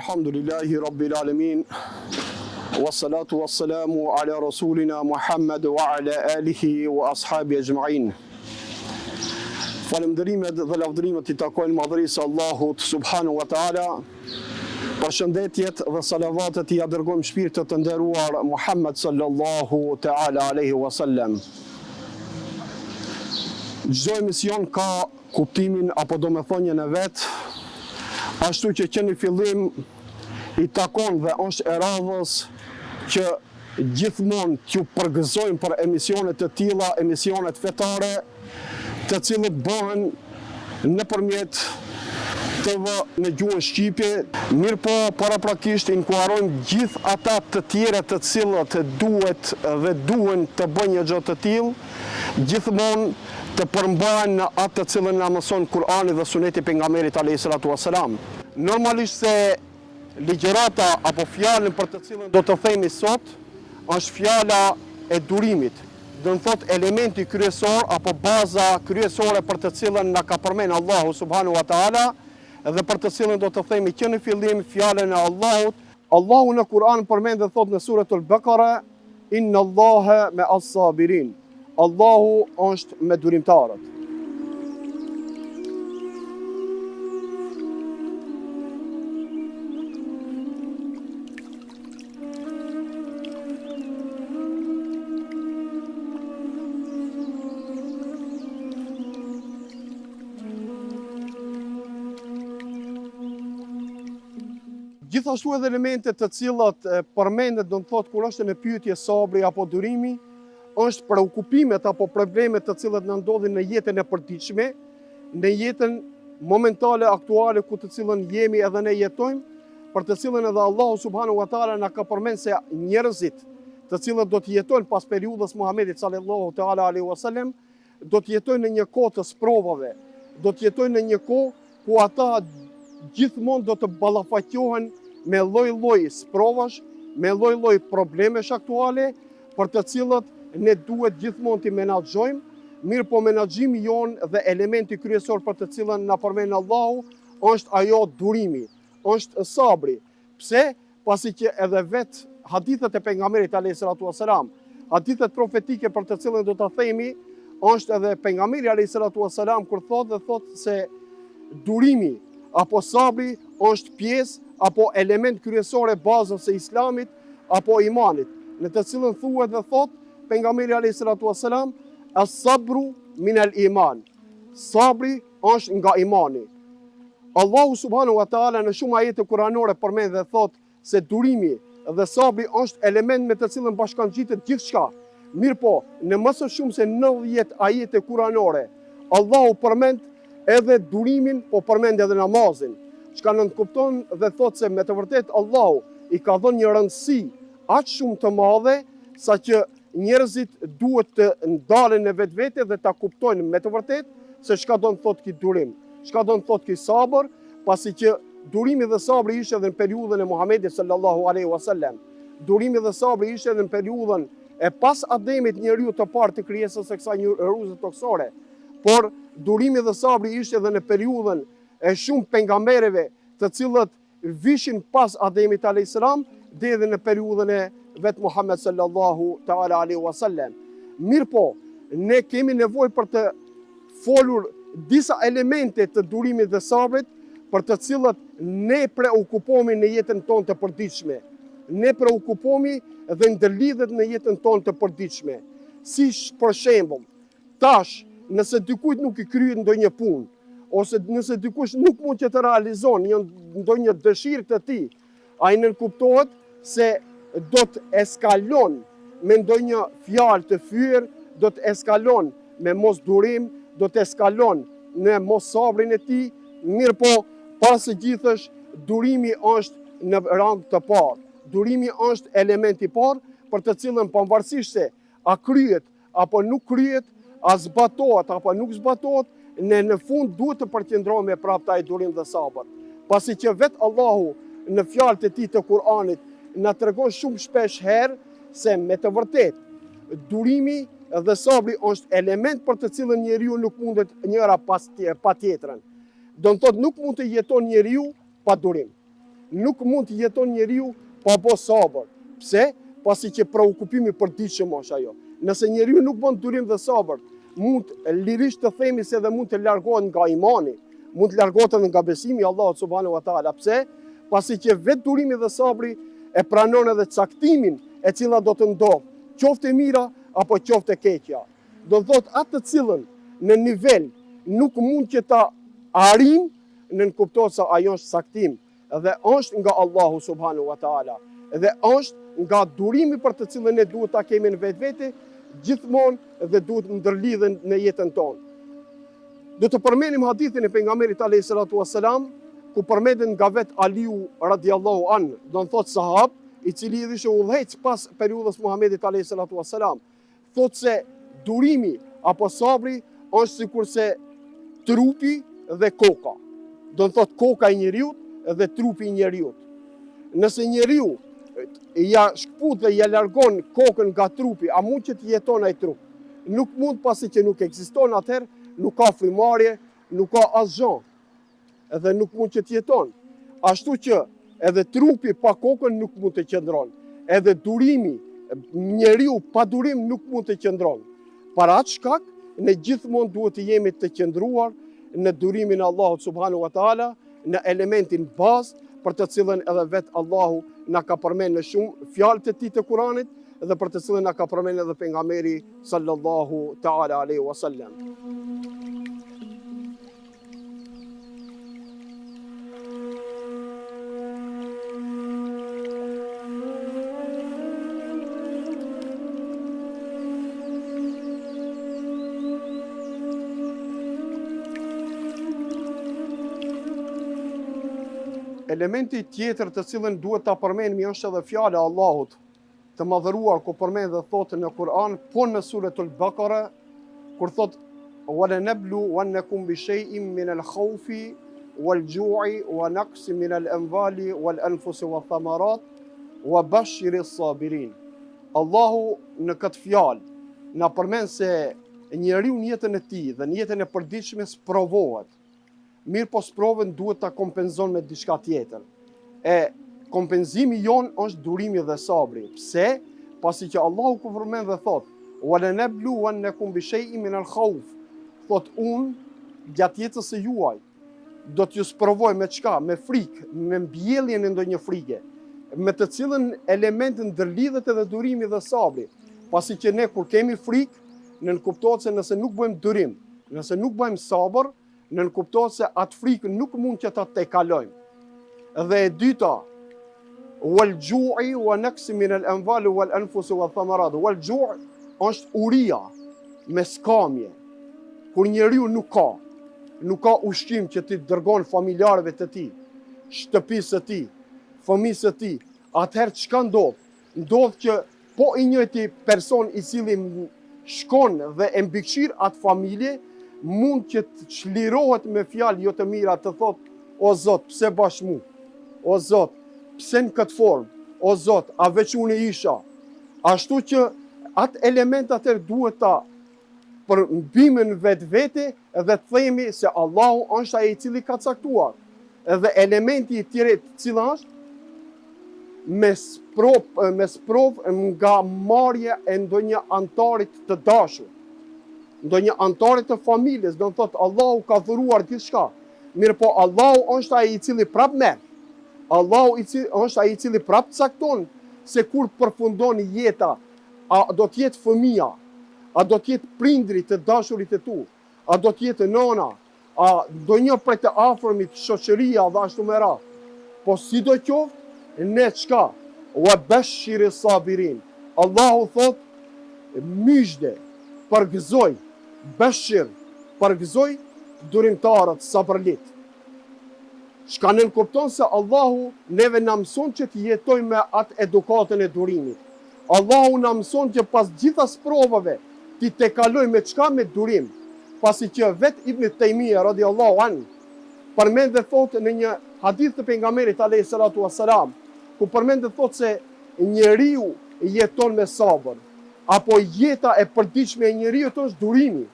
Alhamdulillahi Rabbil Alamin. Wassalatu wassalamu ala rasulina Muhammad wa ala alihi wa ashabi ajma'in. Falënderimet dhe lavdërimet i takojnë madhërisë Allahut subhanahu wa ta'ala. Përshëndetjet dhe salavatet i dërgojmë shpirtët të nderuar Muhammad sallallahu ta'ala alaihi wasallam. Çdo emision ka kuptimin apo domethënien e vet, ashtu që në fillim i takon dhe është e radhës që gjithmonë t'ju përgëzojmë për emisionet të tilla, emisionet fetare, të cilët bëhen nëpërmjet TV në gjuhën shqipe, mirë po paraprakisht inkuarojmë gjithë ata të tjerë të cilët duhet dhe duhen të bëjnë një gjë të tillë, gjithmonë të përmbajnë në atë të cilën na mëson Kur'ani dhe Suneti i pejgamberit alayhis salatu wassalam. Normalisht se ligjërata apo fjalën për të cilën do të themi sot është fjala e durimit. Do të thotë elementi kryesor apo baza kryesore për të cilën na ka përmend Allahu subhanahu wa taala dhe për të cilën do të themi që në fillim fjalën e Allahut. Allahu në Kur'an përmend dhe thotë në suratul Baqara, inna Allaha ma'as sabirin. Allahu është me durimtarët. Gjithashtu edhe elementet të cilat përmendet do të thotë kur është në pyetje sabri apo durimi, është preokupimet apo problemet të cilat na ndodhin në jetën e përditshme, në jetën momentale aktuale ku të cilën jemi edhe ne jetojmë, për të cilën edhe Allahu subhanahu wa taala na ka përmendur se njerëzit të cilët do të jetojnë pas periudhës Muhamedit sallallahu taala alaihi wasallam, do të jetojnë në një kohë të sprovave, do të jetojnë në një kohë ku ata gjithmonë do të ballafaqohen me lloj-lloj sprovash, me lloj-lloj problemesh aktuale, për të cilët ne duhet gjithmonë t'i menaxhojmë, mirë po menaxhimi jonë dhe elementi kryesor për të cilën na përmend Allahu është ajo durimi, është sabri. Pse? Pasi që edhe vetë hadithet e pejgamberit alayhis salatu wassalam, hadithet profetike për të cilën do ta themi, është edhe pejgamberi alayhis salatu wassalam kur thotë se durimi apo sabri është pjesë apo element kryesor e bazës së Islamit apo imanit, në të cilën thuhet dhe thotë pejgamberi alayhis salatu wassalam, as-sabru min al-iman. Sabri është nga imani. Allahu subhanahu wa taala në shumë ajete kuranore përmend dhe thotë se durimi dhe sabri është element me të cilën bashkangjitet gjithçka. Mirë po, në më së shumë se 90 ajete kuranore, Allahu përmend edhe durimin, po përmend edhe namazin. Çka nënkupton dhe thotë se me të vërtetë Allahu i ka dhënë një rëndësi aq shumë të madhe sa që njerëzit duhet të ndalen në vetvete dhe ta kuptojnë me të vërtetë se çka do të thotë ky durim, çka do të thotë ky sabër, pasi që durimi dhe sabri ishte edhe në periudhën e Muhamedit sallallahu alaihi wasallam. Durimi dhe sabri ishte edhe në periudhën e pas Ademit, njeriu të parë të krijesës së kësaj njerëzore toksore. Por durimi dhe sabri ishte edhe në periudhën e shumë pejgamberëve të cilët vishin pas Ademit alayhis salam, dhe edhe në periudhën e vetë Muhammed sallallahu ta'ala alaihi wasallam. Mirë po, ne kemi nevojë për të folur disa elemente të durimit dhe sabrit për të cilët ne preokupohemi në jetën tonë të përditshme. Ne preokupohemi dhe ndërlidhet në jetën tonë të përditshme. Si për shembull, tash nëse dikujt nuk i kryet ndonjë punë, ose nëse dikush nuk mund që të realizon ndonjë dëshirë të tij, ai nënkuptohet se do të eskalon me ndonjë fjalë të fyer, do të eskalon me mos durim, do të eskalon në mos sabrin e tij. Mirë po, pas së gjithësh, durimi është në rang të parë. Durimi është elementi i parë për të cilën pavarësisht se a kryet apo nuk kryet, a zbatohet apo nuk zbatohet, ne në fund duhet të përqendrohemi prapë ai durim dhe sabër. Pasi që vetë Allahu në fjalët e tij të Kur'anit na tregon shumë shpesh herë se me të vërtetë durimi dhe sabri është element për të cilën njeriu nuk mundet njëra pa tjetrën. Do të thotë nuk mund të jeton njeriu pa durim. nuk mund të jeton njeriu pa bo sabër. Pse? Pasi që preokupimi përditshëm është ajo. Nëse njeriu nuk bën durim dhe sabër, mund lirisht të themi se edhe mund të largohet nga imani, mund të largohet edhe nga besimi i Allahut subhanahu wa taala. Pse? Pasi që vetë durimi dhe sabri e pranon edhe caktimin e cila do të ndodhë, qoftë e mira apo qoftë e keqja. Do të thotë atë të cilën në nivel nuk mund që ta arrim, në kuptohet se ajo është saktim dhe është nga Allahu subhanahu wa taala. Dhe është nga durimi për të cilën ne duhet ta kemi në vetvete gjithmonë dhe duhet ndërlidhen në jetën tonë. Do të përmenim hadithin e pejgamberit alayhis salatu wassalam, ku përmendet nga vet Aliu radiallahu an, do të thotë sahab, i cili ishte udhëhec pas periudhës Muhamedit alayhis salatu wassalam, thotë se durimi apo sabri është sikurse trupi dhe koka. Do të thotë koka e njeriu dhe trupi i njeriu. Nëse njeriu ja shkput dhe ja largon kokën nga trupi, a mund që të jeton ai trup? Nuk mund, pasi që nuk ekziston, atëherë nuk ka frymarrje, nuk ka asgjë. Edhe nuk mund që të jeton. Ashtu që edhe trupi pa kokën nuk mund të qëndron. Edhe durimi, njeriu pa durim nuk mund të qëndron. Para atë shkak, ne gjithmonë duhet të jemi të qëndruar në durimin e Allahut subhanahu wa taala, në elementin bazë për të cilën edhe vetë Allahu na ka përmend në shumë fjalët e tij të Kuranit dhe për të cilën na ka përmend edhe pejgamberi sallallahu taala alaihi wasallam. Elementi tjetër të cilën duhet ta përmendim është edhe fjala e Allahut të madhëruar, ku përmend dhe thotë në Kur'an, po në suratul Baqara, kur thotë وَلَنَبْلُوَنَّكُمْ بِشَيْءٍ مِنَ الْخَوْفِ وَالْجُوعِ وَنَقْصٍ مِنَ الْأَمْوَالِ وَالْأَنْفُسِ وَالثَّمَرَاتِ وَبَشِّرِ الصَّابِرِينَ. Allahu në këtë fjalë na përmend se njeriu në jetën e tij dhe në jetën e përditshme sprovohet. Mirë po sprovën duhet ta kompenzon me diçka tjetër. E kompenzimi jon është durimi dhe sabri. Pse? Pasi që Allahu ku përmend dhe thotë وَلَنَبْلُوَنَّكُمْ بِشَيْءٍ مِنَ الْخَوْفِ, thotë unë gjatë jetës së juaj do t'ju sprovoj me çka? Me frikë, me mbjelljen e ndonjë frike, me të cilën element ndërlidhet edhe durimi dhe sabri. Pasi që ne kur kemi frikë, ne kuptohet se nëse nuk bëjmë durim, nëse nuk bëjmë sabër, ne kuptohet se atë frikë nuk mund që ta tejkalojmë. Dhe e dyta, wal-ju'i wa naqsi min al-anfali wal-anfusi wath-thamarat. Wal-ju' është uria me skamje. Kur njeriu nuk ka ushqim që ti dërgon familjarëve të tij, shtëpisë së tij, fëmijës së tij, atëherë çka ndodh? Ndodh që po i njëjti person i cili shkon dhe e mbikëqir atë familje, mund që të çlirohet me fjalë jo të mira, të thotë: o Zot, pse bash mu? O Zot, pse në këtë formë? O Zot, a veç unë isha? Ashtu që atë element atër duhet ta përmbimin vetvete dhe të themi se Allahu është ai i cili ka caktuar. Edhe elementi i tjetër cila është me sprov nga marrja e ndonjë antarit të dashur, ndonjë antarit të familjes, do të thotë Allahu ka dhuruar gjithçka. Mirë po Allahu është ai i cili prap merr. Allahu është ai i cili prap cakton se kur përfundon jeta, a do të jetë fëmia, a do të jetë prindri të dashurit e tu, a do të jetë nona, a do një prej të afërmit, shoqëria dhe ashtu me radhë. Po sidoqoftë, ne çka? Wa bashshiri sabirin. Allahu thot, myshde, përgëzoj, bashir, përgëzoj durimtarët, sabërlit. Shka nën kupton se Allahu neve na mëson që të jetojmë me atë edukatën e durimit. Allahu na mëson që pas gjitha sprovave ti te kaloj me çka? Me durim. Pasi që vet Ibn Taymija radiallahu anhu përmend dhe thotë në një hadith të pejgamberit alayhis salatu wassalam, ku përmend dhe thotë se njeriu jeton me sabër, apo jeta e përditshme e njeriu është durimi,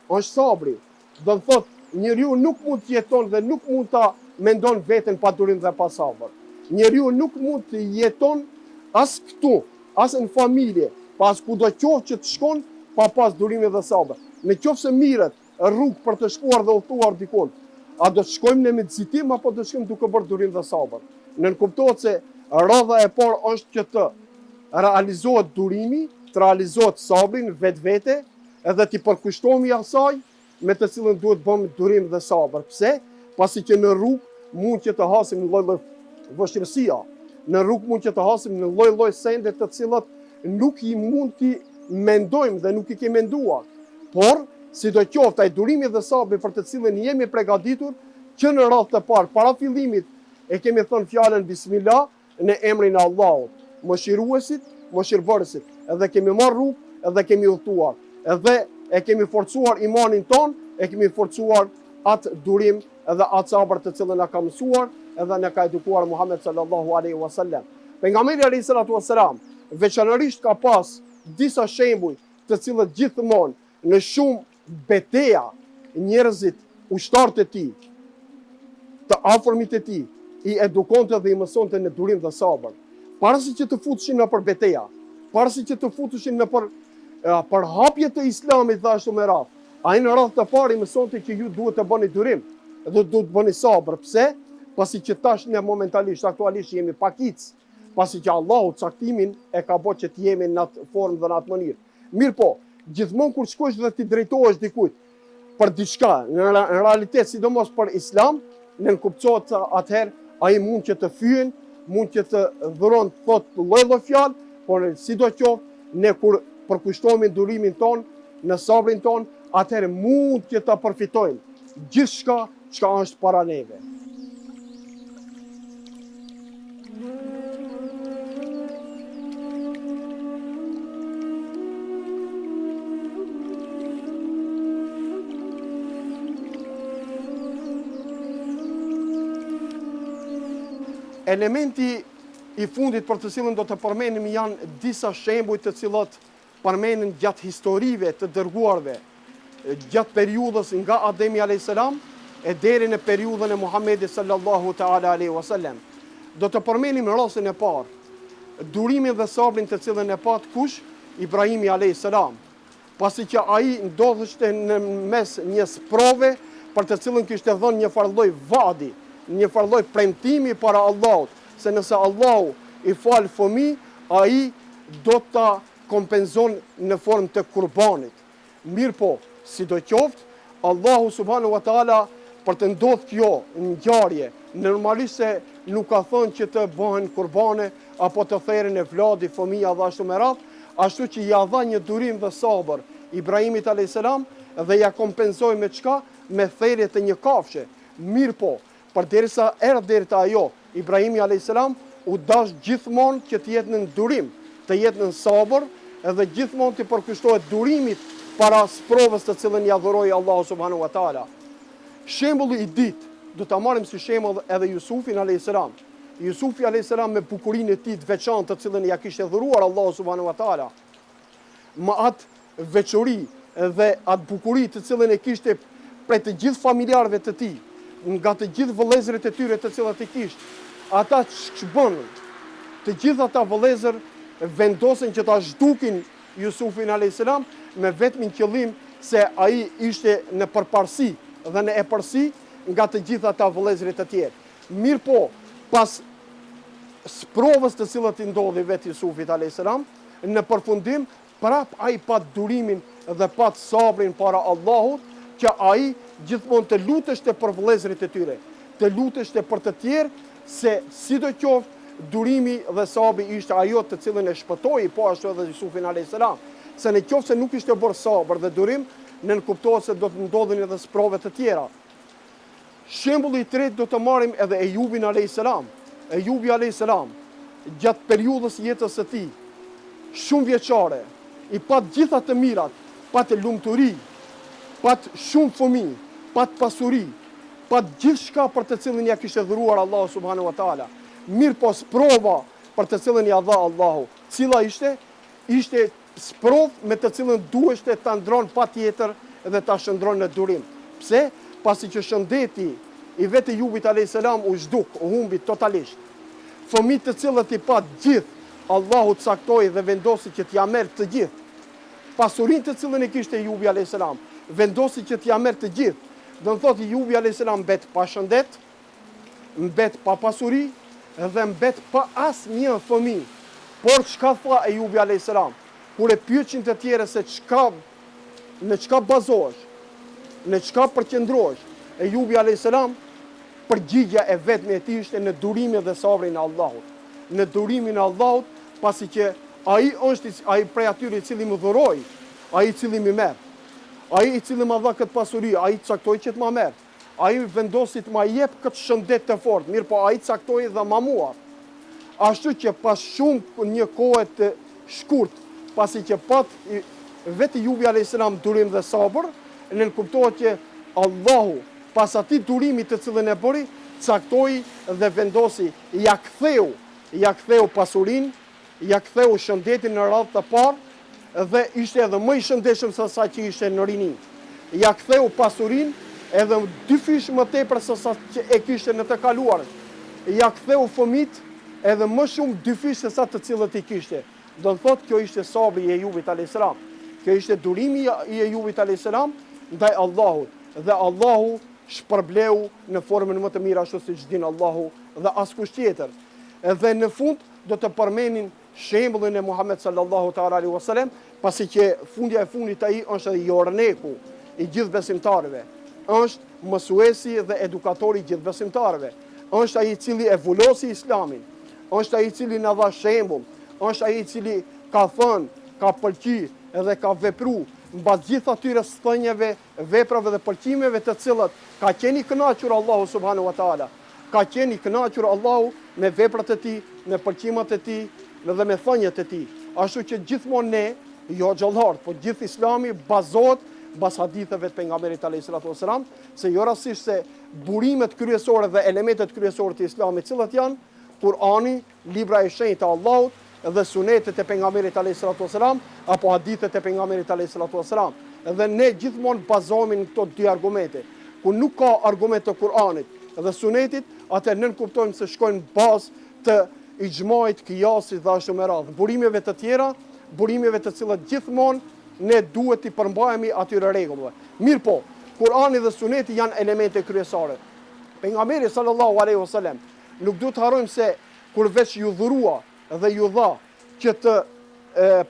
është sabri. Do të thotë njeriu nuk mund të jeton dhe nuk mund ta mendon veten pa durim dhe pa sabër. Njeriu nuk mund të jeton as këtu, as në familje, pas kudo qoftë që të shkon, pa pas durime dhe sabër. Në qoftë se mirët rrugë për të shkuar dhe udhëtuar dikon, a do të shkojmë në medzëtim apo do të shkojmë duke bërë durim dhe sabër? Nën kuptohet se radha e parë është që të realizohet durimi, të realizohet sabri në vetvete, edhe të përkushtohemi asaj me të cilën duhet bëmë durim dhe sabër. Pse? Pasi që në rrugë mund që të hasim në lloj-lloj vështirësia. Në rrugë mund që të hasim në lloj-lloj sende të cilat nuk i mund t'i mendojmë dhe nuk i kemi menduar. Por, sidoqoftë ai durimi dhe sabri për të cilën jemi përgatitur, që në radhë të parë para fillimit e kemi thënë fjalën Bismillah në emrin e Allahut, mëshiruesit, mëshirbërësit, edhe kemi marrë rrugë, edhe kemi udhëtuar, edhe e kemi forcuar imanin ton, e kemi forcuar atë durim edhe atë sabër të cilën na ka mësuar edhe na ka edukuar Muhammed sallallahu alaihi wasallam. Pejgamberi alayhi salatu wasalam veçanërisht ka pas disa shembuj të cilët gjithmonë në shumë beteja njerëzit, ushtarët e tij, të afërmit e tij, i edukonte dhe i mësonte në durim dhe sabër. Para se që të futeshin në për beteja, para se që të futeshin në për hapje të islamit dhe ashtu me radhë, ai në radhë të parë i mësonte që ju duhet të bëni durim dhe duhet të bëni sabër. Pse? Pasi që tash ne momentalisht, aktualisht jemi pakic, pasi që Allahu caktimin e ka bërë që të jemi në atë formë dhe në atë mënyrë. Mirë po, gjithmonë kur shkosh dhe ti drejtohesh dikujt për diçka, në realitet sidomos për islam, ne kuptohet atëherë ai mund që të fyen, mund që të dhuron thot lloj-lloj fjalë, por sidoqoftë ne kur përkushtohemi durimin ton, në sabrin ton, atëherë mund që ta përfitojmë gjithçka çka është para neve. Elementi i fundit për të cilën do të përmendim janë disa shembuj të cilat përmenden gjatë historive të dërguarve, gjatë periudhës nga Ademi a.s. e deri në periudhën e Muhamedit sallallahu ta'ala alaihi wasallam. Do të përmendim rastin e parë, durimin dhe sabrin të cilën e pat kush? Ibrahimi a.s. Pasi që ai ndodheshte në mes një sprove për të cilën kishte dhënë një farlloj vadi, një farlloj premtimi para Allahut, se nëse Allahu i fal fëmijë, ai do ta kompenzon në formë të kurbanit. Mirë po, sidoqoftë, Allahu subhanahu wa taala për të ndodhur kjo ngjarje, normalisht se nuk ka thënë që të bëhen kurbane apo të therren e vladi fëmia dhe ashtu me radhë, ashtu që ja dha një durim dhe sabër Ibrahimit a.s. dhe ja kompenzoi me çka? Me therrje të një kafshe. Mirë po, përderisa erdhi deri te ajo, Ibrahimi a.s. u dash gjithmonë që të jetë në durim, të jetë në sabër, edhe gjithmonë të përkushtohet durimit para sprovës të cilën ja dhuroi Allahu subhanahu wa taala. Shembulli i ditë, do ta marrim si shembull edhe Jusufin a.s. Jusufi a.s. me bukurinë e tij të veçantë të cilën ja kishte dhuruar Allahu subhanahu wa taala. Me atë veçori dhe atë bukuri të cilën e kishte prej të gjithë familjarëve të tij, nga të gjithë vëllezërit e tyre të cilat i kishte, ata ç'bën? Të gjithë ata vëllezër vendosen që ta zhdukin Jusufin a.s. me vetmin qëllim se ai ishte në përparësi dhe në epërsi nga të gjithë ata vëllezërit e tjerë. Mirë po, pas sprovës të cilat i ndodhi vetë Jusufit a.s. në përfundim, prap ai pat durimin dhe pat sabrin para Allahut, që ai gjithmonë të luteshte për vëllezërit e tyre, të luteshte për të tjerë, se sidoqoftë durimi dhe sabri ishte ajo të cilën e shpëtoi po ashtu edhe Jusufin a.s. Se në qoftë se nuk ishte bërë sabër dhe durim, ne kuptohet se do të ndodhin edhe sprove të tjera. Shembulli i tretë do të marrim edhe Ejubin a.s. Ejubi a.s. gjatë periudhës jetës së tij, shumë vjeçare, i pat gjitha të mirat, pat lumturi, pat shumë fëmijë, pat pasuri, pat gjithçka për të cilën ja kishte dhuruar Allahu subhanahu wa taala. Mirë po sprova për të cilën ja dha Allahu, cila ishte? Ishte sprovë me të cilën duheshte ta ndron patjetër dhe ta shndron në durim. Pse? Pasi që shëndeti i vetë Ejubit a.s. u zhduk, u humbi totalisht. fëmijë të cilët i pa gjithë, Allahu caktoi dhe vendosi që t'ja merr të gjithë. Pasurinë të cilën e kishte Ejubi a.s. vendosi që t'ja merr të gjithë. Do të thotë Ejubi a.s. mbet pa shëndet, mbet pa pasuri dhe mbet pa asnjë fëmijë. Por çka tha Ejubi a.s. Kur e pyetën të tjerë se në çka bazohesh, në çka përqendrohesh, Ejubi a.s. përgjigja e vetme e tij ishte në durimin dhe sabrin e Allahut. Në durimin e Allahut, pasi që ai është ai prej atyre i cili më dhuroi, ai i cili më merr, ai i cili më dha këtë pasuri, ai caktoi që të më merr, ai vendosi të më jep këtë shëndet të fortë, mirë po ai caktoi dhe më mua. Ashtu që pas shumë një kohë të shkurt, pasi që pat vetë Ejubi a.s. durim dhe sabër, nënkuptohet që Allahu pas atij durimi të cilën e bëri, caktoi dhe vendosi ja ktheu pasurinë, ja ktheu shëndetin në radhë të parë dhe ishte edhe më i shëndetshëm se sa që ishte në rini. Ja ktheu pasurinë edhe 2 fish më tepër se sa që e kishte në të kaluarën. Ja ktheu fëmijët edhe më shumë 2 fish se sa të cilët i kishte. Do të thotë kjo ishte sabri i Ejubit a.s. Kjo ishte durimi i Ejubit a.s. ndaj Allahut. Dhe Allahu shpërbleu në formën më të mirë ashtu siç din Allahu dhe askush tjetër. Edhe në fund do të përmenin shembullin e Muhammed sallallahu ta'ala alaihi wasallam, pasi që fundja e fundit ai është edhe jorneku i gjithë besimtarëve. Është mësuesi dhe edukatori i gjithë besimtarëve. Është ai i cili e vulosi Islamin. Është ai i cili na dha shembull. Është ai i cili ka thënë, ka pëlqyer edhe ka vepruar mbas gjithë atyre sthënjeve, veprave dhe pëlqimeve të cilat ka qenë i kënaqur Allahu subhanahu wa taala. Ka qenë i kënaqur Allahu me veprat e tij, me pëlqimet e tij dhe me thënjet e tij. Ashtu që gjithmonë ne, jo xhallart, por gjithë Islami bazohet mbas haditheve të pejgamberit alayhis salatu wasalam, se jo rastësisht se burimet kryesore dhe elementet kryesore të Islamit, cilat janë Kurani, libra e shenjtë e Allahut dhe sunetet e pejgamberit alayhis salatu wasalam apo hadithet e pejgamberit alayhis salatu wasalam. Dhe ne gjithmonë bazohemi në këto 2 argumente. Ku nuk ka argument të Kuranit dhe sunetit, atë nën kuptojmë se shkojnë bazë të ixhmait, kijasit dhe ashtu me radhë. Burimeve të tjera, burimeve të cilat gjithmonë ne duhet i përmbajemi atyre rregullave. Mirë po, Kurani dhe suneti janë elemente kryesore. Pejgamberi sallallahu alaihi wasallam nuk duhet të harrojmë se kur veç ju dhurua dhe ju dha që të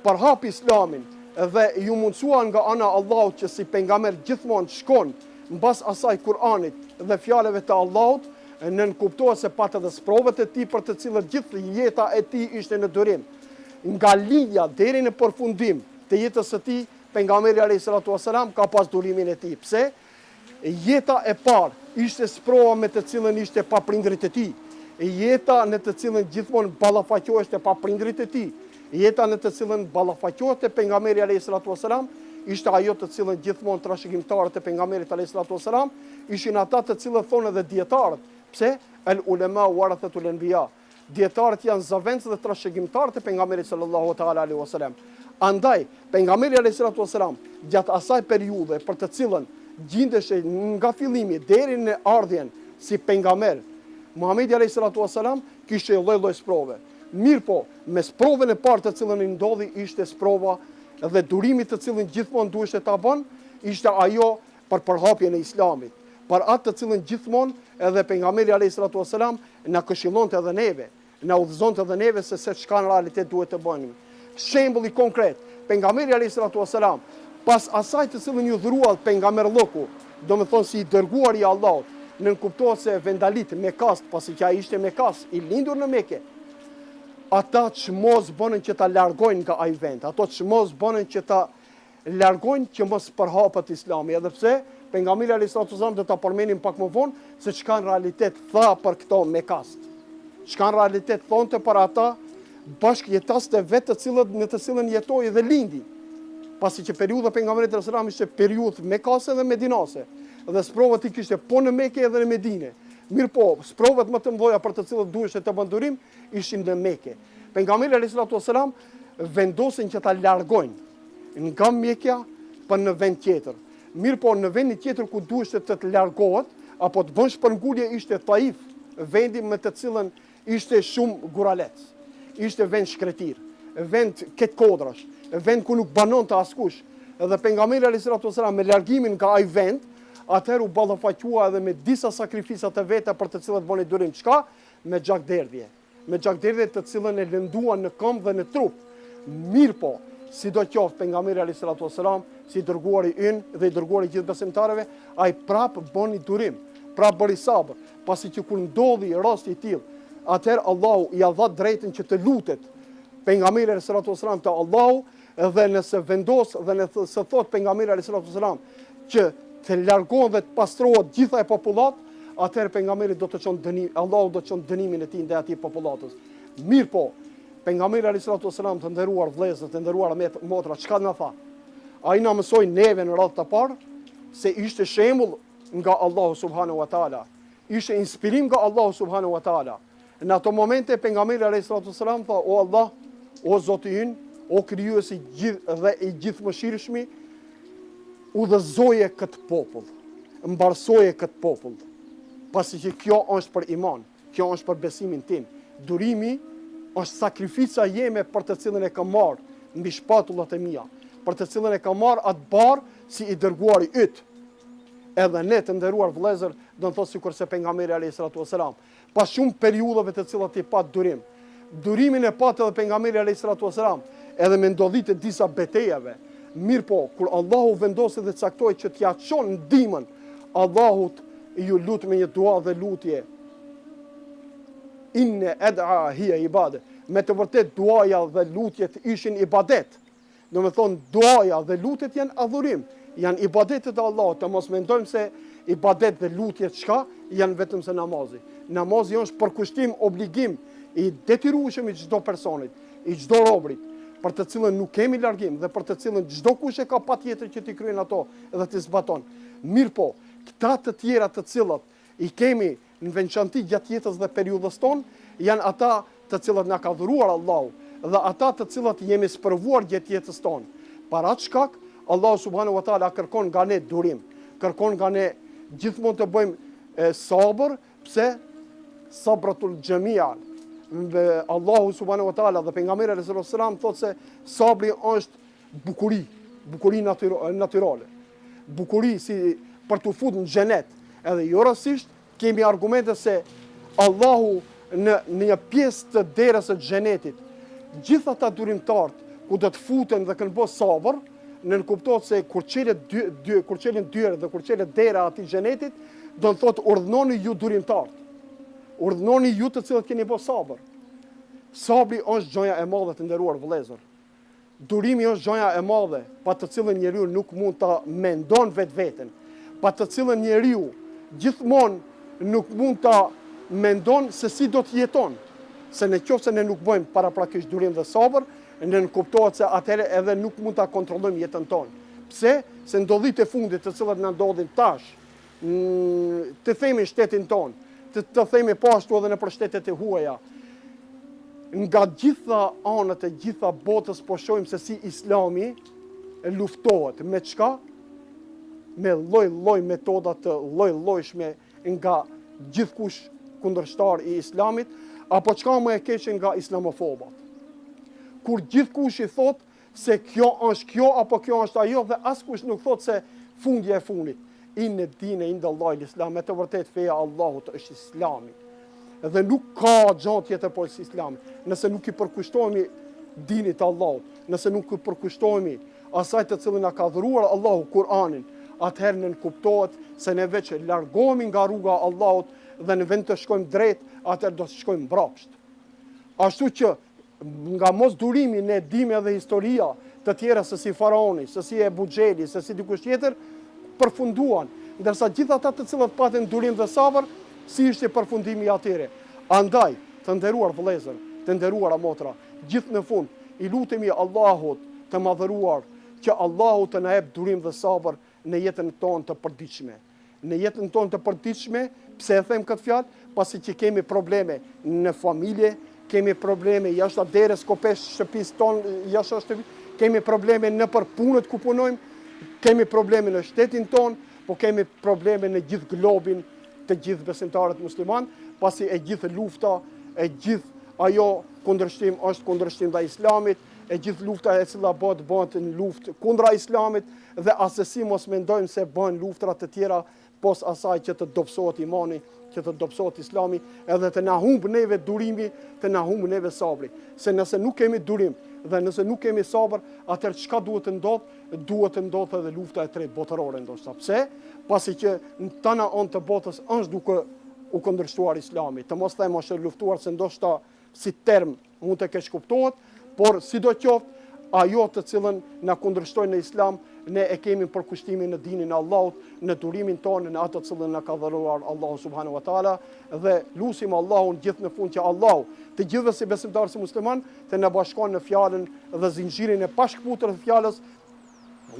përhap Islamin dhe ju mundsua nga ana e Allahut që si pejgamber gjithmonë shkon mbas asaj Kur'anit dhe fjalëve të Allahut, nën kuptohet se pat edhe sprovat e tij për të cilët gjithë jeta e tij ishte në durim. Nga linja deri në përfundim të jetës së tij, pejgamberi alayhis salatu wasalam ka pas durimin e tij. Pse? Jeta e parë ishte sprova me të cilën ishte pa prindrit e tij. Jeta në të cilën gjithmonë ballafaqohej pa prindrit e tij. Jeta në të cilën ballafaqohej pejgamberi alayhis salatu wasalam ishte ajo të cilën gjithmonë trashëgimtarët e pejgamberit alayhis salatu wasalam ishin ata të cilët thonë edhe dietarët. Pse? El ulema warathatul anbiya. Dietarët janë zavendës dhe trashëgimtarët e pejgamberit sallallahu ta'ala alaihi wasallam. Andaj, pejgamberi alayhis salatu wasalam gjatë asaj periudhe për të cilën gjindeshë nga fillimi deri në ardhjen si pejgamber, Muhamedi alayhis salatu wasalam kishte lloj-lloj sprove. Mirë po, me sprovën e parë të cilën i ndodhi ishte sprova dhe durimi të cilën gjithmonë duheshte ta bën, ishte ajo për përhapjen e Islamit. Për atë të cilën gjithmonë edhe pejgamberi alayhis salatu wasalam na këshillonte edhe neve, na udhëzonte edhe neve se çka në realitet duhet të bënim. Shembulli konkret, pejgamberi alayhis salatu wasalam, pas asaj të cilën ju dhurua pejgamberlloku, domethënë si i dërguar i Allahut, nën kuptohet se vendalit Mekas, pasi që ai ishte Mekas, i lindur në Mekë. Ata çmos bënën që ta largojnë nga ai vend, ato çmos bënën që ta largojnë që mos përhapet Islami, edhe pse pejgamberi alayhis salatu wasalam do ta përmendim pak më vonë se çka në realitet tha për këto Mekas. Çka në realitet thonte për ata bashkëjetas të vetë në të cilën jetoi dhe lindi. Pasi që periudha pejgamberit sallallahu alajhi wasallam ishte periudhë Mekase dhe Medinase, dhe sprovat i kishte po në Mekë edhe në Medinë. Mirë po, sprovat më të mëdha për të cilët duheshte të bën durim ishin në Mekë. Pejgamberi alayhis salatu wasalam vendosin që ta largojnë nga Mekja për në vend tjetër. Mirë po, në vendin tjetër ku duheshte të largohet apo të bën shpërngulje ishte Taif, vendi me të cilën ishte shumë guralec, ishte vend shkretir, vend ketë kodrash, vend ku nuk banon të askush. Edhe pejgamberi alayhis salam me largimin nga ai vend, atëherë u ballafaqua edhe me disa sakrificat e veta për të cilat bëni durim. Çka? Me gjakderdhje. Me gjakderdhje të cilën e lënduan në këmbë dhe në trup. Mirë po, sidoqoftë pejgamberi alayhis salam, si dërguari ynë dhe i dërguari gjithë besimtarëve, ai prapë bëni durim, prapë bëri sabër, pasi që kur ndodhi rasti i tillë, atëherë Allahu i dha drejtën që të lutet pejgamberi alayhis salam te Allahu, dhe nëse vendos dhe nëse thot pejgamberi alayhis salam që të largohen dhe të pastrohet gjitha e popullat, atëherë pejgamberi do të çon dënim, Allahu do të çon dënimin e tij ndaj atij popullatës. Mirë po, pejgamberi alayhis salam të nderuar vëllezër, të nderuar motra, çka na tha? Ai na mësoi neve në radhë të parë se ishte shembull nga Allahu subhanahu wa taala. Ishte inspirim nga Allahu subhanahu wa taala. Në ato momente pejgamberi alayhis salam tha: "O Allah, o Zoti ynë, o krijuesi dhe i gjithëmëshirshmi, udhëzoje këtë popull, mbarsoje këtë popull, pasi që kjo është për iman, kjo është për besimin tim. Durimi është sakrifica jeme për të cilën e kam marrë mbi shpatullat e mia, për të cilën e kam marrë atë barë si i dërguari yt." Edhe ne të nderuar vëllezër, do të thotë sikur se pejgamberi alayhis salam, pas shumë periudhave të cilat i pat durim. Durimin e pat edhe pejgamberi alayhis salam, edhe me ndodhit e disa betejave. Mirë po, kur Allahu vendosi dhe caktoi që t'ja çon ndihmën, Allahut ju lut me një dua dhe lutje. Inne ed'a hiya ibade. Me të vërtet duaja dhe lutjet ishin ibadet. Do me thonë, duaja dhe lutjet janë adhurim, janë ibadetet e Allahut. Të mos mendojmë se ibadet dhe lutjet çka janë vetëm se namazi. Namazi është përkushtim, obligim i detyrueshëm i çdo personit, i çdo robrit, për të cilën nuk kemi largim dhe për të cilën çdo kush e ka patjetër që t'i kryen ato dhe t'i zbaton. Mirë po, këta të tjera të cilat i kemi në veçanti gjatë jetës dhe periudhës tonë, janë ata të cilat na ka dhuruar Allahu dhe ata të cilat jemi sprovuar gjatë jetës tonë. Para atë shkak, Allahu subhanahu wa taala kërkon nga ne durim, kërkon nga ne gjithmonë të bëjmë sabër, pse sabratul xhamia. Allahu subhanahu wa taala dhe pejgamberi alayhis salam thotë se sabri është bukuri natyrale. Bukuri si për të futur në xhenet. Edhe jo rastësisht kemi argumente se Allahu në një pjesë të derës së xhenetit, gjithë ata durimtarët ku do të futen dhe kanë bërë sabër, nënkuptohet se kur çelin dyert dhe kur çelet dera atij xhenetit, do të thotë urdhnoni ju durimtarët. Urdhnoni ju të cilët keni bërë sabër. Sabri është gjoja e madhe të nderuar vëllezër. Durimi është gjoja e madhe, pa të cilën njeriu nuk mund ta mendon vetveten, pa të cilën njeriu gjithmonë nuk mund ta mendon se si do të jeton. Se në qoftë se ne nuk bëjmë paraprakisht durim dhe sabër, ne kuptohet se atëherë edhe nuk mund ta kontrollojmë jetën tonë. Pse? Se ndodhit e fundit të cilat na ndodhin tash, të themi shtetin tonë, të themi po ashtu edhe në për shtetet e huaja. Nga gjitha anët e gjitha botës po shohim se si Islami luftohet me çka? Me lloj-lloj metoda të lloj-llojshme nga gjithkush kundërshtar i Islamit, apo çka më e keqe nga islamofobat. Kur gjithkush i thot se kjo është kjo apo kjo është ajo dhe askush nuk thot se fundja e fundit. Inne dine indallahi l-Islam, me të vërtet feja Allahut është Islami. Dhe nuk ka gjatë tjetër por Islami. Nëse nuk i përkushtohemi dinit Allahut, nëse nuk i përkushtohemi asaj të cilën na ka dhuruar Allahu Kur'anin, atëherë nënkuptohet se ne veç largohemi nga rruga e Allahut dhe në vend të shkojmë drejt, atëherë do të shkojmë mbrapsht. Ashtu që nga mos durimi ne dimë edhe historia të tjera se si Faraoni, se si Ebu Xheli, se si dikush tjetër përfunduan, ndërsa gjithë ata të cilët patën durim dhe sabër, si ishte përfundimi i atyre. Andaj, të nderuar vëllezër, të nderuara motra, gjithë në fund, i lutemi Allahut të madhëruar që Allahu të na jep durim dhe sabër në jetën tonë të përditshme. Në jetën tonë të përditshme, pse e them këtë fjalë? Pasi që kemi probleme në familje, kemi probleme jashtë derës kopesh shtëpisë tonë, jashtë shtëpisë, kemi probleme në për punët ku punojmë, kemi probleme në shtetin tonë, po kemi probleme në gjithë globin të gjithë besimtarët musliman, pasi e gjithë lufta e gjithë ajo kundërshtim është kundërshtim ndaj Islamit, e gjithë lufta e cila bëhet në luftë kundra Islamit dhe asesi mos mendojmë se bën luftra të tjera pos asaj që të dobësohet imani, që të dobësohet Islami, edhe të na humb neve durimi, të na humb neve sabri. Se nëse nuk kemi durim dhe nëse nuk kemi sabër, atëherë çka duhet të ndodh? Duhet të ndodhë edhe lufta e tretë botërore ndoshta. Pse? Pasi që në tana anë të botës është duke u kundërshtuar Islami. Të mos them është luftuar se ndoshta si term mund të keq kuptohet, por sidoqoftë ajo të cilën na kundërshtojnë në Islam, ne e kemi për kushtimin në dinin e Allahut, në durimin tonë, në atë të cilën na ka dhëruar Allahu subhanahu wa taala dhe lutim Allahun gjithë në fund që Allahu të gjithëve si besimtarë si musliman të na bashkon në fjalën dhe zinxhirin e pashkputur të fjalës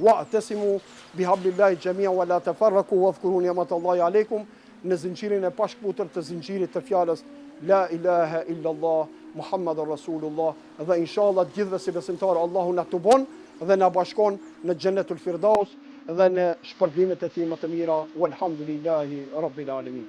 wa'tasimu bihablillahi jami'an wa la tafarraqu wadhkuru ni'matallahi alaykum, në zinxhirin e pashkputur të zinxhirit të fjalës la ilaha illa Allah Muhammadur Rasulullah dhe inshallah gjithëve si besimtarë Allahu na tubon dhe na bashkon në Xhennetul Firdaus dhe në shpërblimet e tij më të mira. Walhamdulillahi Rabbil Alamin.